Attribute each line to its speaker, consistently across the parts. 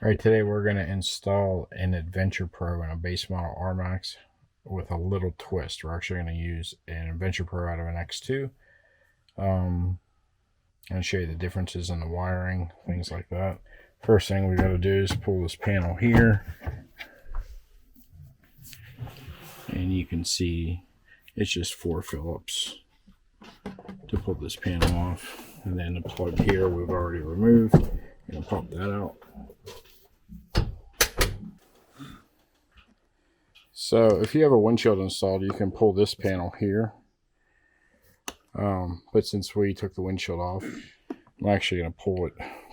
Speaker 1: Alright, today we're going to install an Adventure Pro and a base model RMAX with a little twist. We're actually going to use an Adventure Pro out of an X2. I'm going to show you the differences in the wiring, things like that. First thing we got to do is pull this panel here. And you can see it's just 4 Phillips to pull this panel off. And then the plug here we've already removed. I'm going to pop that out. So if you have a windshield installed, you can pull this panel here. But since we took the windshield off, I'm actually going to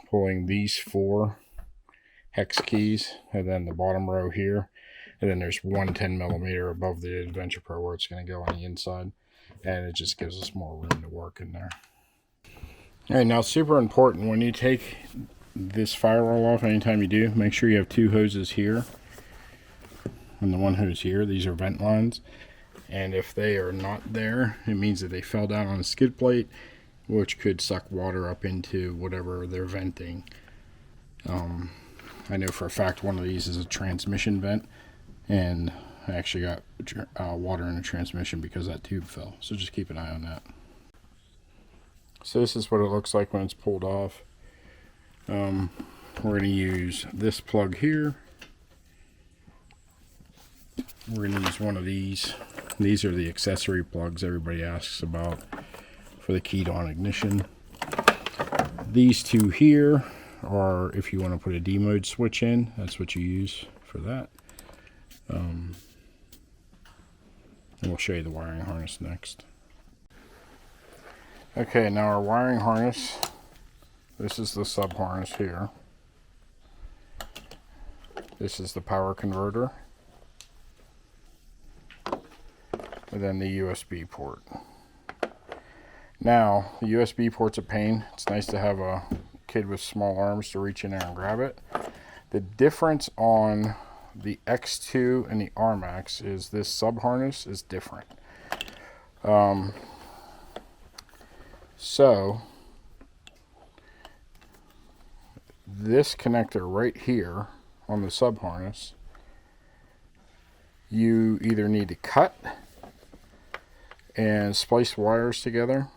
Speaker 1: pulling these 4 hex keys, and then the bottom row here. And then there's one 10mm above the Adventure Pro where it's going to go on the inside. And it just gives us more room to work in there. Alright, now super important, when you take this firewall off, anytime you do, make sure you have 2 hoses here. And the one hose here, these are vent lines. And if they are not there, it means that they fell down on a skid plate, which could suck water up into whatever they're venting. I know for a fact one of these is a transmission vent, and I actually got water in the transmission because that tube fell. So just keep an eye on that. So this is what it looks like when it's pulled off. We're going to use this plug here. We're going to use one of these. These are the accessory plugs everybody asks about for the keyed-on ignition. These 2 here are if you want to put a D mode switch in. That's what you use for that. And we'll show you the wiring harness next. Okay, now our wiring harness. This is the sub harness here. This is the power converter. And then the USB port. Now, the USB port's a pain. It's nice to have a kid with small arms to reach in there and grab it. The difference on the X2 and the RMAX is this sub harness is different. So, this connector right here on the sub harness, you either need to cut and splice wires together.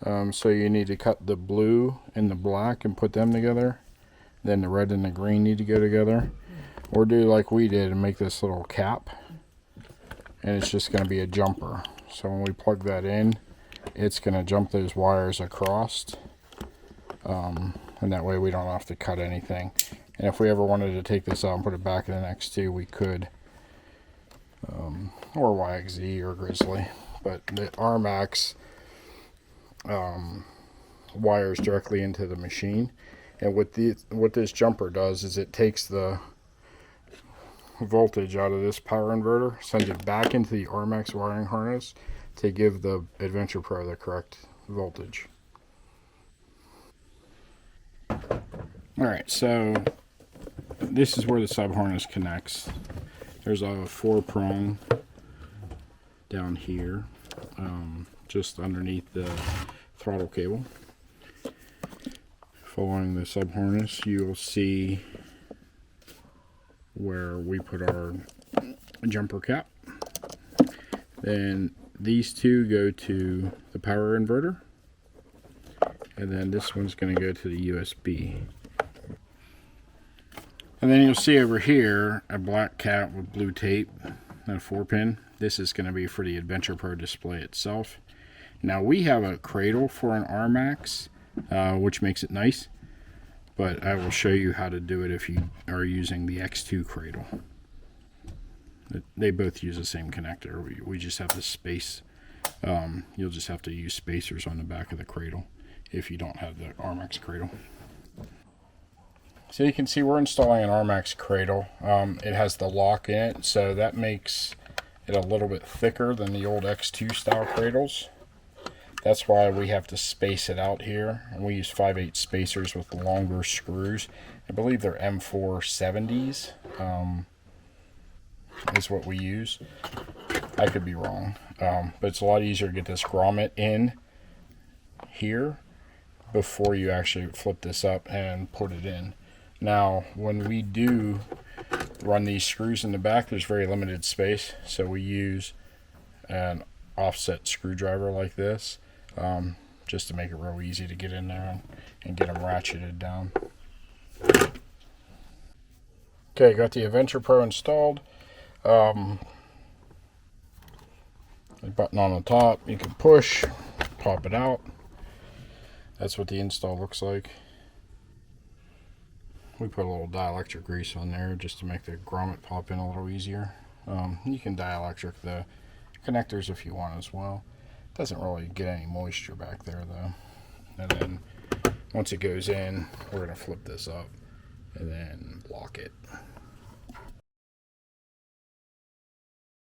Speaker 1: So you need to cut the blue and the black and put them together. Then the red and the green need to go together. Or do like we did and make this little cap. And it's just going to be a jumper. So when we plug that in, it's going to jump those wires across. And that way we don't have to cut anything. And if we ever wanted to take this out and put it back in the X2, we could. Or YXZ or Grizzly. But the RMAX wires directly into the machine. And what this jumper does is it takes the voltage out of this power inverter, sends it back into the RMAX wiring harness to give the Adventure Pro the correct voltage. Alright, so this is where the sub harness connects. There's a 4-prong down here, just underneath the throttle cable. Following the sub harness, you'll see where we put our jumper cap. Then these 2 go to the power inverter, and then this one's going to go to the USB. And then you'll see over here a black cap with blue tape and a 4-pin. This is going to be for the Adventure Pro display itself. Now we have a Cradle for an RMAX, which makes it nice. But I will show you how to do it if you are using the X2 Cradle. They both use the same connector. We just have the space. You'll just have to use spacers on the back of the Cradle if you don't have the RMAX Cradle. So you can see we're installing an RMAX Cradle. It has the lock in it, so that makes it a little bit thicker than the old X2 style cradles. That's why we have to space it out here. And we use 5/8 spacers with longer screws. I believe they're M470s is what we use. I could be wrong. But it's a lot easier to get this grommet in here before you actually flip this up and put it in. Now, when we do run these screws in the back, there's very limited space, so we use an offset screwdriver like this, just to make it real easy to get in there and get them ratcheted down. Okay, got the Adventure Pro installed. The button on the top, you can push, pop it out. That's what the install looks like. We put a little dielectric grease on there just to make the grommet pop in a little easier. You can dielectric the connectors if you want as well. Doesn't really get any moisture back there though. And then once it goes in, we're going to flip this up and then lock it.